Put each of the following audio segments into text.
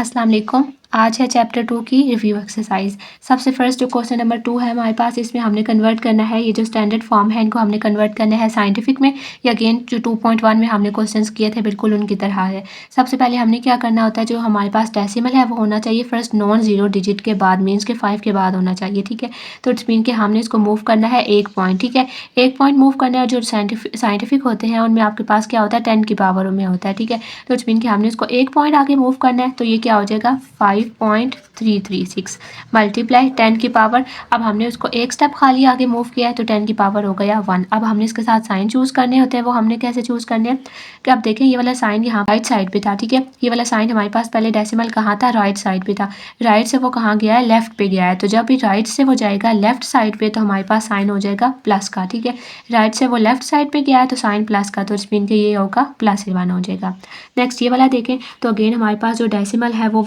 अस्सलाम वालेकुम। आज है चैप्टर 2 की रिव्यू एक्सरसाइज। सबसे फर्स्ट जो क्वेश्चन नंबर 2 है हमारे पास, इसमें हमने कन्वर्ट करना है ये जो स्टैंडर्ड फॉर्म है इनको हमने कन्वर्ट करना है साइंटिफिक में। ये अगेन जो 2.1 में हमने क्वेश्चंस किए थे बिल्कुल उनकी तरह है। सबसे पहले हमने क्या करना होता है, जो हमारे पास डेसिमल है वो होना चाहिए फर्स्ट नॉन जीरो डिजिट के बाद, मीन्स के 5 के बाद होना चाहिए। ठीक है, तो इट्स मीन के हमने इसको मूव करना है एक पॉइंट। ठीक है, एक पॉइंट मूव करना है। जो साइंटिफिक होते हैं उनमें आपके पास क्या होता है 10 की पावर में होता है। ठीक है, तो इट्स मीन कि हमने इसको एक पॉइंट आगे मूव करना है, तो ये क्या हो जाएगा 5.336 मल्टीप्लाई 10 की पावर। अब हमने उसको एक स्टेप खाली आगे मूव किया है तो 10 की पावर हो गया 1। अब हमने इसके साथ साइन चूज़ करने होते हैं, वो हमने कैसे चूज़ करने हैं कि अब देखें ये वाला साइन यहाँ राइट साइड पे था। ठीक है, ये वाला साइन हमारे पास पहले डेसिमल कहाँ था, राइट साइड पे था। राइट से वो कहाँ गया है, लेफ्ट पे गया है। तो जब भी राइट से वो जाएगा लेफ्ट साइड पे तो हमारे पास साइन हो जाएगा प्लस का। ठीक है, राइट से वो लेफ्ट साइड पे गया है तो साइन प्लस का, तो स्पिन के ये होगा +1 हो जाएगा। नेक्स्ट ये वाला देखें तो अगेन हमारे पास जो डेसिमल है वो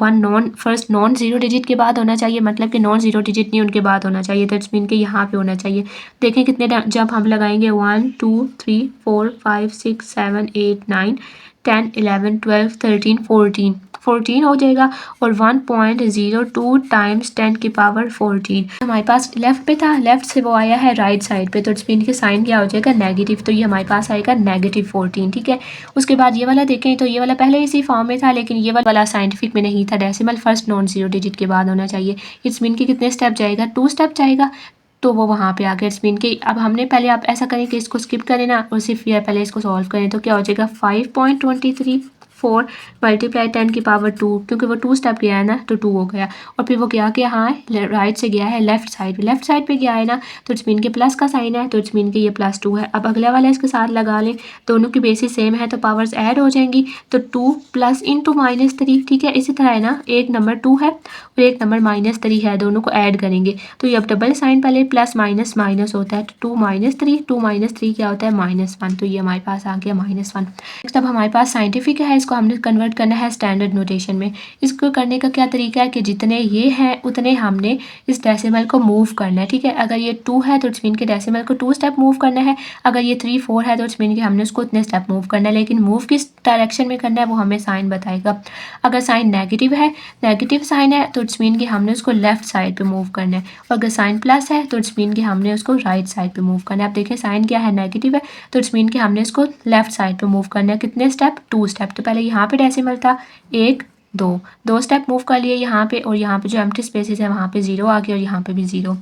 फर्स्ट नॉन जीरो डिजिट के बाद होना चाहिए, मतलब कि नॉन जीरो डिजिट नहीं उनके बाद होना चाहिए, तो इट्स मीन के यहाँ पे होना चाहिए। देखें कितने जब हम लगाएंगे 1 2 3 4 5 6 7 8 9 10 11 12 13 14 हो जाएगा। और 1.02 टाइम्स 10 की पावर 14 हमारे पास लेफ्ट पे था, लेफ्ट से वो आया है राइट साइड पे, तो इट्स मीन के साइन क्या हो जाएगा नेगेटिव, तो ये हमारे पास आएगा -14। ठीक है, उसके बाद ये वाला देखें तो ये वाला पहले इसी फॉर्म में था, लेकिन ये वाला साइंटिफिक में नहीं था। Decimal first non zero digit के बाद होना चाहिए। इट्स मीन के कितने स्टेप जाएगा, 2 स्टेप जाएगा, तो वो वहाँ पे आ गया। इट्स मीन के अब हमने पहले आप ऐसा करें कि इसको स्किप करें ना और सिर्फ ये पहले इसको सॉल्व करें, तो क्या हो जाएगा 5.234 मल्टीप्लाई 10 की पावर 2, क्योंकि वो 2 स्टेप गया है ना तो 2 हो गया। और फिर वो क्या गया, हाँ राइट से गया है लेफ्ट साइड पे गया है ना, तो इट्स मीन के प्लस का साइन है, तो इट्स मीन के ये +2 है। अब अगला वाला इसके साथ लगा लें, दोनों की बेसिस सेम है तो पावर्स ऐड हो जाएंगी, तो 2 प्लस इंटू -3। ठीक है, इसी तरह है ना, एक नंबर 2 है और एक नंबर -3 है, दोनों को ऐड करेंगे तो ये अब डबल साइन पहले प्लस माइनस माइनस होता है, तो 2 - 3 क्या होता है -1, तो ये हमारे पास आ गया -1। नेक्स्ट अब हमारे पास साइंटिफिक है, इसको हमने कन्वर्ट करना है स्टैंडर्ड नोटेशन में। इसको करने का क्या तरीका है कि जितने ये हैं उतने हमने इस डेसिमल को मूव करना है। ठीक है, अगर ये 2 है तो इट्स मीन के डेसिमल को 2 स्टेप मूव करना है, अगर ये 3 4 है तो इट्स मीन के हमने उसको उतने स्टेप मूव करना है, लेकिन मूव किस डायरेक्शन में करना है वो हमें साइन बताएगा। अगर साइन नेगेटिव है, नेगेटिव साइन है, तो इट्स मीन कि हमने उसको लेफ्ट साइड पे मूव करना है, और अगर साइन प्लस है तो इट्स मीन कि हमने उसको राइट साइड पे मूव करना है। आप देखें साइन क्या है नेगेटिव है, तो इट्स मीन कि हमने इसको लेफ्ट साइड पे मूव करना है। कितने स्टेप, 2 स्टेप। तो पहले यहाँ पे डेसिमल था 1 2 स्टेप मूव कर लिए यहाँ पे, और यहाँ पे जो एम्प्टी स्पेसेस है वहाँ पे 0 आ गया और यहाँ पे भी 0।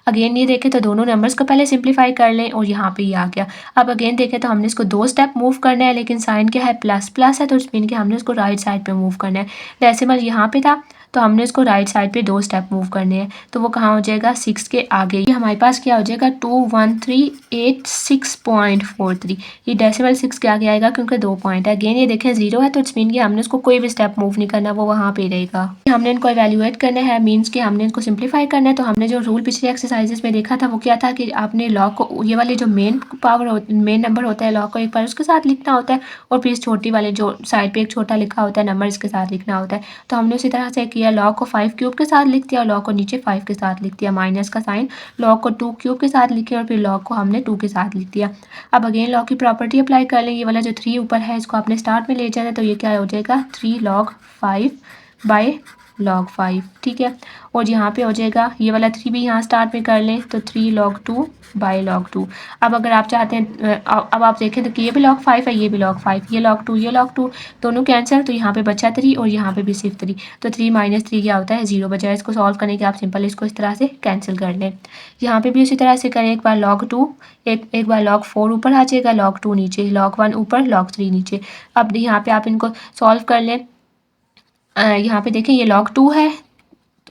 अगेन ये देखें तो दोनों नंबर्स को पहले सिंप्लीफाई कर लें और यहाँ पे ये आ गया। अब अगेन देखें तो हमने इसको 2 स्टेप मूव करना है, लेकिन साइन क्या है प्लस है, तो इट्स मीन कि हमने इसको राइट साइड पे मूव करना है। डेसिमल यहाँ पे था तो हमने इसको राइट साइड पे 2 स्टेप मूव करने हैं, तो वो कहाँ हो जाएगा 6 के आगे। ये हमारे पास क्या हो जाएगा 21386.43। ये डेसिमल 6 के आगे आएगा क्योंकि 2 पॉइंट है। अगेन ये देखें 0 है तो इट्स मीन कि हमने इसको कोई भी स्टेप मूव नहीं करना, वो वहाँ पे रहेगा। हमने इनको एवेल्युएट करना है, मीन्स कि हमने इनको सिंप्लीफाई करना है। तो हमने जो रूल पिछले एक्सरसाइजेस में देखा था वो क्या था कि आपने लॉग को, ये वाले जो मेन नंबर होता है लॉग को एक बार उसके साथ लिखना होता है, और फिर इस छोटी वाले जो साइड पे एक छोटा लिखा होता है नंबर इसके साथ लिखना होता है। तो हमने उसी तरह से किया, लॉग को 5 क्यूब के साथ लिख दिया और लॉग को नीचे 5 के साथ लिख दिया, माइनस का साइन। लॉग को 2 क्यूब के साथ लिखे और फिर लॉग को हमने 2 के साथ लिख दिया। अब अगेन लॉग की प्रॉपर्टी अप्लाई कर लें। ये वाला जो 3 ऊपर है इसको आपने स्टार्ट में ले जाना है, तो ये क्या हो जाएगा 3 log 5 बाय log 5। ठीक है, और यहाँ पे हो जाएगा ये वाला 3 भी यहाँ स्टार्ट में कर लें, तो 3 log 2 बाय log 2। अब अगर आप चाहते हैं अब आप देखें तो कि ये भी log 5 है, ये भी log 5, ये log 2 ये log 2, दोनों कैंसिल, तो यहाँ पे बचा 3 और यहाँ पे भी सिर्फ 3, तो 3 - 3 क्या होता है 0 बचा। इसको सॉल्व करने के आप सिंपल इसको इस तरह से कैंसिल कर लें। यहाँ पे भी उसी तरह से करें, एक बार log 2 एक बार log 4 ऊपर आ जाएगा, log 2 नीचे, log 1 ऊपर, log 3 नीचे। अब यहाँ पे आप इनको सॉल्व कर लें। यहाँ पे देखें ये log 2 है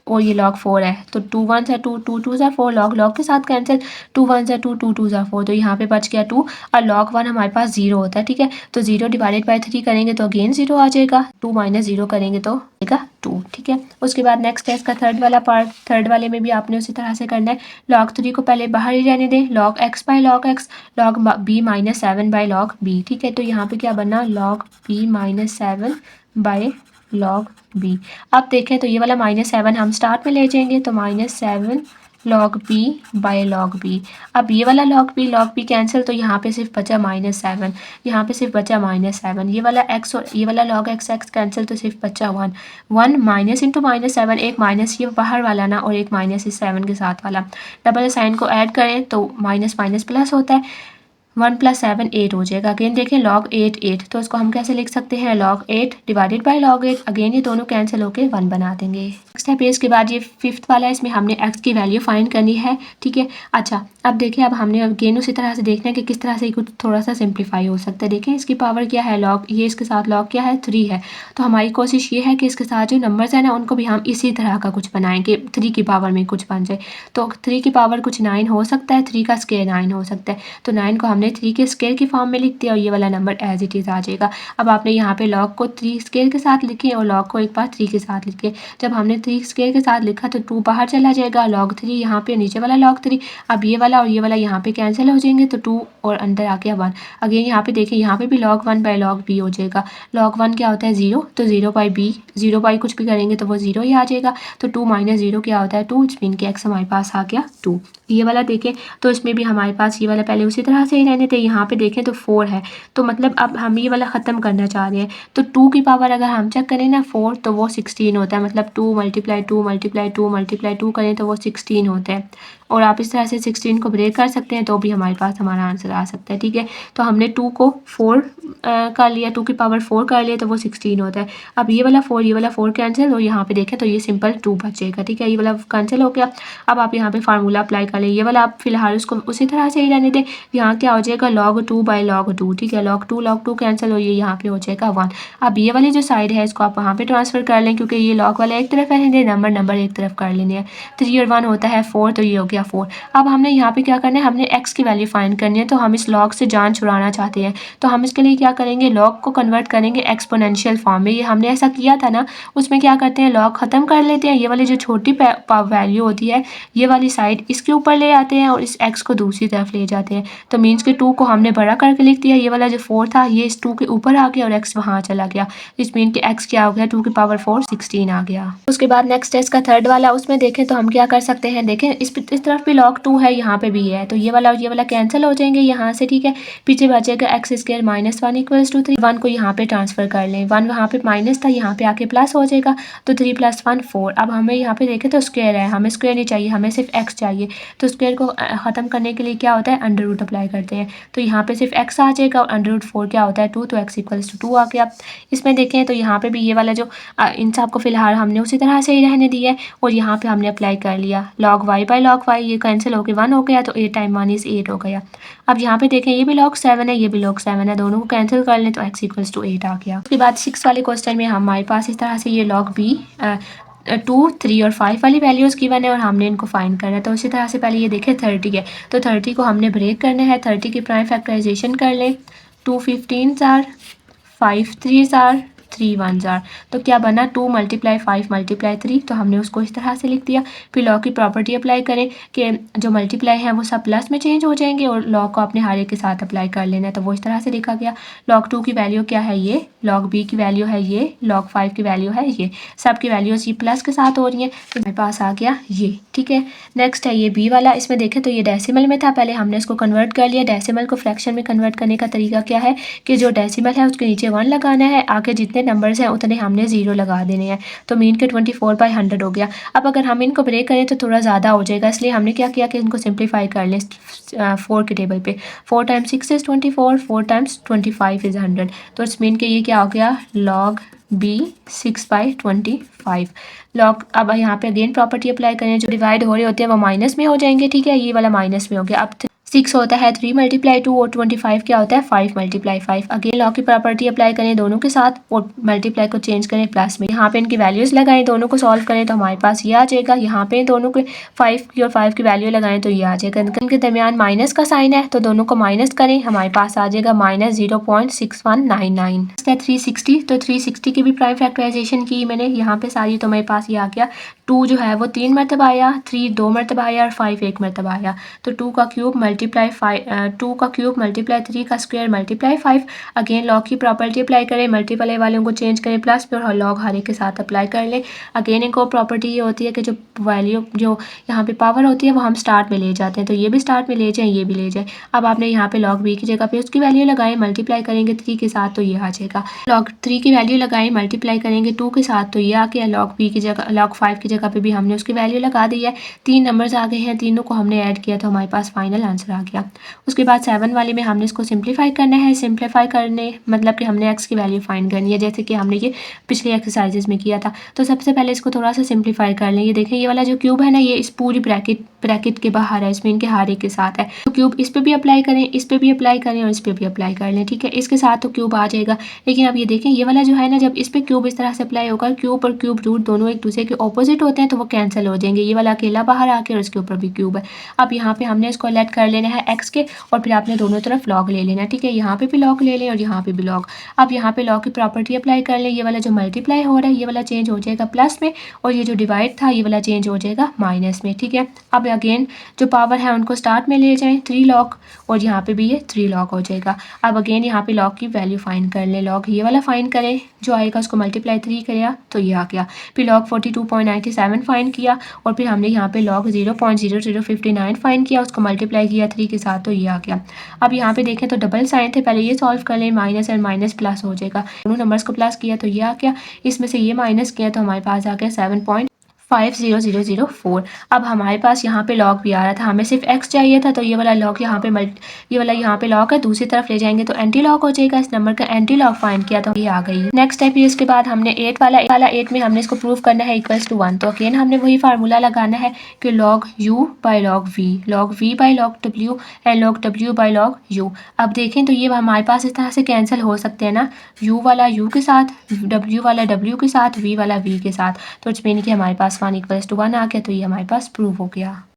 और ये log 4 है, तो 2 1 है 2 2 2 4, log के साथ कैंसिल, 2 1 है 2 2 2 4, तो यहाँ पे बच गया 2 और log 1 हमारे पास 0 होता है। ठीक है, तो 0 डिवाइडेड बाय 3 करेंगे तो अगेन 0 आ जाएगा, 2 - 0 करेंगे तो आएगा 2। ठीक है, उसके बाद नेक्स्ट है इसका थर्ड वाला पार्ट। थर्ड वाले में भी आपने उसी तरह से करना है। log 3 को पहले बाहर ही रहने दें, log x by log x, log b - 7 by log b। ठीक है, तो यहाँ पे क्या बनना log b - 7 by log b। अब देखें तो ये वाला -7 हम स्टार्ट में ले जाएंगे, तो -7 log b by log b। अब ये वाला log b कैंसिल, तो यहाँ पे सिर्फ बचा -7, यहाँ पे सिर्फ बचा -7। ये वाला x और ये वाला log x कैंसिल, तो सिर्फ बचा 1। 1 माइनस इंटू -7, एक माइनस ये बाहर वाला ना और एक माइनस इस 7 के साथ वाला, डबल साइन को ऐड करें तो माइनस माइनस प्लस होता है। 1 + 7 8 हो जाएगा। अगेन देखें log 8 8, तो इसको हम कैसे लिख सकते हैं, log 8 divided by log 8। Again ये दोनों कैंसिल होके 1 बना देंगे। नेक्स्ट है इसके बाद ये फिफ्थ वाला है, इसमें हमने x की वैल्यू फाइंड करनी है, ठीक है। अच्छा, अब देखिए, अब हमने अगेन उसी तरह से देखना है कि किस तरह से कुछ थोड़ा सा सिंप्लीफाई हो सकता है। देखें इसकी पावर क्या है, log, ये इसके साथ log क्या है 3 है, तो हमारी कोशिश ये है कि इसके साथ जो नंबर्स हैं ना उनको भी हम इसी तरह का कुछ बनाएं कि 3 की पावर में कुछ बन जाए। तो 3 की पावर कुछ 9 हो सकता है, 3 का स्क्वायर 9 हो सकता है, तो 9 को हमने 3 के स्क्वायर की फॉर्म में लिख दिया और ये वाला नंबर एज इट इज़ आ जाएगा। अब आपने यहाँ पे log को 3 स्क्वायर के साथ लिखे और log को एक बार 3 के साथ लिखे। जब हमने 3 स्क्वायर के साथ लिखा तो 2 बाहर चला जाएगा, log 3 यहाँ पे नीचे वाला log 3। अब ये वाला और ये वाला यहाँ पे कैंसिल हो जाएंगे, तो 2 और अंदर आ गया 1। अगेन यहाँ पे देखिए, यहाँ पे भी log 1 बाय log b हो जाएगा। log 1 क्या होता है 0, तो 0 बाई b, 0 बाई कुछ भी करेंगे तो वो 0 ही आ जाएगा। तो 2 माइनस 0 क्या होता है 2, इट्स मीन कि x हमारे पास आ गया 2। ये वाला देखें तो इसमें भी हमारे पास ये वाला पहले उसी तरह से ही रहने थे, यहाँ पे देखें तो 4 है, तो मतलब अब हम ये वाला ख़त्म करना चाह रहे हैं। तो 2 की पावर अगर हम चेक करें ना 4, तो वो 16 होता है, मतलब 2 × 2 × 2 × 2 करें तो वो 16 होता है। और आप इस तरह से 16 को ब्रेक कर सकते हैं तो भी हमारे पास हमारा आंसर आ सकता है, ठीक है। तो हमने 2 को 4 कर लिया, 2 की पावर 4 कर लिया, तो वो 16 होता है। अब ये वाला 4 कैंसिल, और यहाँ पे देखें तो ये सिंपल 2 बचेगा, ठीक है। ये वाला कैंसिल हो गया। अब आप यहाँ पे फार्मूला अप्लाई कर लें, ये वाला आप फिलहाल उसको उसी तरह से ही रहने दें। यहाँ क्या हो जाएगा log 2 बाय log 2, ठीक है। log 2 कैंसिल हो, ये यहाँ पे हो जाएगा 1। अब ये वाली जो साइड है इसको आप वहाँ पे ट्रांसफ़र कर लें, क्योंकि ये log वाला एक तरफ रहने दें, नंबर एक तरफ कर लेने हैं। 3 और 1 होता है 4, तो ये हो गया 4। अब हमने यहाँ पे क्या करना है, हमने x की वैल्यू फाइंड करनी है, तो हम इस log से जान छुड़ाना चाहते हैं। तो हम इसके लिए क्या करेंगे, log को कन्वर्ट करेंगे एक्सपोनेंशियल फॉर्म में। ये हमने ऐसा किया था ना, उसमें क्या करते हैं log ख़त्म कर लेते हैं, ये वाली जो छोटी वैल्यू होती है ये वाली साइड इसके ऊपर ले आते हैं और इस x को दूसरी तरफ ले जाते हैं। तो मीन्स के 2 को हमने बड़ा करके लिख दिया, ये वाला जो 4 था ये इस 2 के ऊपर आ गया और x वहाँ चला गया। इस मीन के x क्या हो गया 2 की पावर 4 16 आ गया। उसके बाद नेक्स्ट है इसका थर्ड वाला, उसमें देखें तो हम क्या कर सकते हैं, देखें इस तरफ भी log 2 है, यहाँ पे भी है, तो ये वाला और ये वाला कैंसिल हो जाएंगे यहाँ से, ठीक है। पीछे बचेगा x² - 1 = 3। 1 को यहाँ पे ट्रांसफर कर लें, 1 वहाँ पे माइनस था, यहाँ पे आके प्लस हो जाएगा, तो 3 + 1 4। अब हमें यहाँ पे देखें तो स्क्वायर है, हमें स्क्वायर नहीं चाहिए, हमें सिर्फ x चाहिए। तो स्क्वायर को ख़त्म करने के लिए क्या होता है अंडर रूट अप्लाई करते हैं, तो यहाँ पे सिर्फ x आ जाएगा और अंडर रूट 4 क्या होता है 2, तो x = 2 आ गया। इसमें देखें तो यहाँ पे भी ये वाला जो इन सब को फिलहाल हमने उसी तरह से ही रहने दिया है और यहाँ पे हमने अप्लाई कर लिया log y by log y, ये कैंसिल होकर 1 हो गया, तो 8 × 1 = 8 हो गया। अब यहाँ पे देखें ये भी log 7 है, ये भी log 7 है, दोनों को कैंसिल कर लें तो x = 8 आ गया। उसके बाद 6 वाले क्वेश्चन में हमारे पास इस तरह से ये log b 2, 3 और 5 वाली वैल्यूज़ गिवन है और हमने इनको फाइंड करना है। तो इसी तरह से पहले ये देखें 30 है, तो 30 को हमने ब्रेक करना है, 30 की प्राइम फैक्टराइजेशन कर लें। 2 15s are, 5 3s are, 3 1s are, तो क्या बना 2 × 5 × 3, तो हमने उसको इस तरह से लिख दिया। फिर लॉग की प्रॉपर्टी अप्लाई करें कि जो मल्टीप्लाई है वो सब प्लस में चेंज हो जाएंगे और लॉग को अपने हर एक के साथ अप्लाई कर लेना है, तो वो इस तरह से लिखा गया। log 2 की वैल्यू क्या है ये, log b की वैल्यू है ये, log 5 की वैल्यू है ये, सब की वैल्यूज़ ये प्लस के साथ हो रही हैं, तो मेरे पास आ गया ये, ठीक है। नेक्स्ट है ये b वाला, इसमें देखें तो ये डेसिमल में था, पहले हमने इसको कन्वर्ट कर लिया। डेसिमल को फ्रैक्शन में कन्वर्ट करने का तरीका क्या है कि जो डेसिमल है उसके नीचे 1 लगाना है, आगे जितने नंबर्स हैं उतने हमने 0 लगा देने हैं, तो मीन के 24/100 हो गया। अब अगर हम इनको ब्रेक करें तो थोड़ा ज़्यादा हो जाएगा, इसलिए हमने क्या किया कि इनको सिंप्लीफाई कर लें 4 के टेबल पे। 4 × 6 = 24, 4 × 25 = 100, तो इट्स मीन के ये क्या हो गया log b 6/25 log। अब यहाँ पे अगेन प्रॉपर्टी अप्लाई करें, जो डिवाइड हो रहे होते हैं वो माइनस में हो जाएंगे, ठीक है। ये वाला माइनस में हो गया। अब 6 होता है 3 × 2 और 25 क्या होता है 5 × 5। अगेन लॉग की प्रॉपर्टी अप्लाई करें दोनों के साथ और मल्टीप्लाई को चेंज करें प्लस में, यहाँ पे इनकी वैल्यूज़ लगाएं, दोनों को सॉल्व करें तो हमारे पास ये आ जाएगा। यहाँ पे दोनों के 5 की और 5 की वैल्यू लगाएं तो ये आ जाएगा। इनके दरमियान माइनस का साइन है तो दोनों को माइनस करें, हमारे पास आ जाएगा -0.6199। 360, तो 360 की भी प्राइम फैक्टराइजेशन की मैंने यहाँ पे सारी, तो मेरे पास ये आ गया 2 जो है वो 3 मरतबा आया, 3 2 मरतबा आया और 5 1 मरतबा आया, तो 2 का क्यूब मल्टीप्लाई 2 का क्यूब मल्टीप्लाई 3 का स्क्वायर मल्टीप्लाई 5। अगेन लॉग की प्रॉपर्टी अप्लाई करें, मल्टीप्लाई वालों को चेंज करें प्लस पे और लॉग हर एक के साथ अप्लाई कर लें। अगेन इनको प्रॉपर्टी ये होती है कि जो वैल्यू जो यहाँ पे पावर होती है वो हम स्टार्ट में ले जाते हैं, तो ये भी स्टार्ट में ले जाएं, ये भी ले जाएं। अब आपने यहाँ पे लॉग बी की जगह पे उसकी वैल्यू लगाएं, मल्टीप्लाई करेंगे 3 के साथ तो ये आ जाएगा। लॉग 3 की वैल्यू लगाएं, मल्टीप्लाई करेंगे 2 के साथ तो ये आ गया। लॉग बी की जगह लॉग 5 की जगह पे भी हमने उसकी वैल्यू लगा दी है। 3 नंबर्स आ गए हैं, तीनों को हमने ऐड किया तो हमारे पास फाइनल आंसर आ गया। उसके बाद 7 वाले में हमने इसको सिंप्लीफाई करना है। सिंप्लीफाई करने मतलब कि हमने एक्स की वैल्यू फाइंड करनी है, जैसे कि हमने ये पिछले एक्सरसाइजेज में किया था। तो सबसे पहले इसको थोड़ा सा सिंप्लीफाई कर लें। ये देखें ये वाला जो क्यूब है ना, ये इस पूरी ब्रैकेट के बाहर है, इसमें इनके हर एक के साथ है। तो क्यूब इस पे भी अप्लाई करें, इस पे भी अप्लाई करें और इस पे भी अप्लाई कर लें, ठीक है। इसके साथ तो क्यूब आ जाएगा, लेकिन अब ये देखें ये वाला जो है ना, जब इस पे क्यूब इस तरह से अप्लाई होगा, क्यूब और क्यूब रूट दोनों एक दूसरे के ऑपोजिट होते हैं तो वो कैंसिल हो जाएंगे। ये वाला अकेला बाहर आके और इसके ऊपर भी क्यूब है। अब यहाँ पे हमने इसको लेट कर लेना है एक्स के और फिर आपने दोनों तरफ लॉग ले लेना है, ठीक है। यहाँ पे भी लॉग ले लें और यहाँ पे भी लॉग। अब यहाँ पे लॉग की प्रॉपर्टी अप्लाई कर लें। ये वाला जो मल्टीप्लाई हो रहा है ये वाला चेंज हो जाएगा प्लस में और ये जो डिवाइड था ये वाला चेंज हो जाएगा माइनस में, ठीक है। अब अगेन जो पावर है उनको स्टार्ट में ले जाएं, 3 लॉग और यहाँ पे भी ये 3 लॉग हो जाएगा। अब अगेन यहाँ पे लॉग की वैल्यू फाइंड कर लें। लॉग ये वाला फाइंड करें, जो आएगा उसको मल्टीप्लाई 3 किया तो ये आ गया। फिर लॉग 42.97 फाइंड किया और फिर हमने यहाँ पे लॉग 0.0059 फाइंड किया, उसको मल्टीप्लाई किया 3 के साथ तो ये आ गया। अब यहाँ पे देखें तो डबल साइन थे, पहले ये सॉल्व कर लें, माइनस एंड माइनस प्लस हो जाएगा। दोनों नंबर्स को प्लस किया तो ये आ गया, इसमें से ये माइनस किया तो हमारे पास आ गया 7.50004। अब हमारे पास यहाँ पे लॉग भी आ रहा था, हमें सिर्फ x चाहिए था, तो ये वाला लॉग यहाँ पे ये वाला यहाँ पे लॉग है, दूसरी तरफ ले जाएंगे तो एंटी लॉग हो जाएगा। इस नंबर का एंटी लॉग फाइंड किया तो ये आ गई। नेक्स्ट स्टेप ये, इसके बाद हमने 8 वाला 8 में हमने इसको प्रूव करना है इक्वल्स टू 1। तो अगेन हमने वही फार्मूला लगाना है कि log u by log v by log w and log w by log u। अब देखें तो ये हमारे पास इस तरह से कैंसिल हो सकते हैं ना, u वाला u के साथ, w वाला w के साथ, v वाला v के साथ। तो इट्स मीन कि हमारे पास 1 = 1 आ गया, तो ये हमारे पास प्रूव हो गया।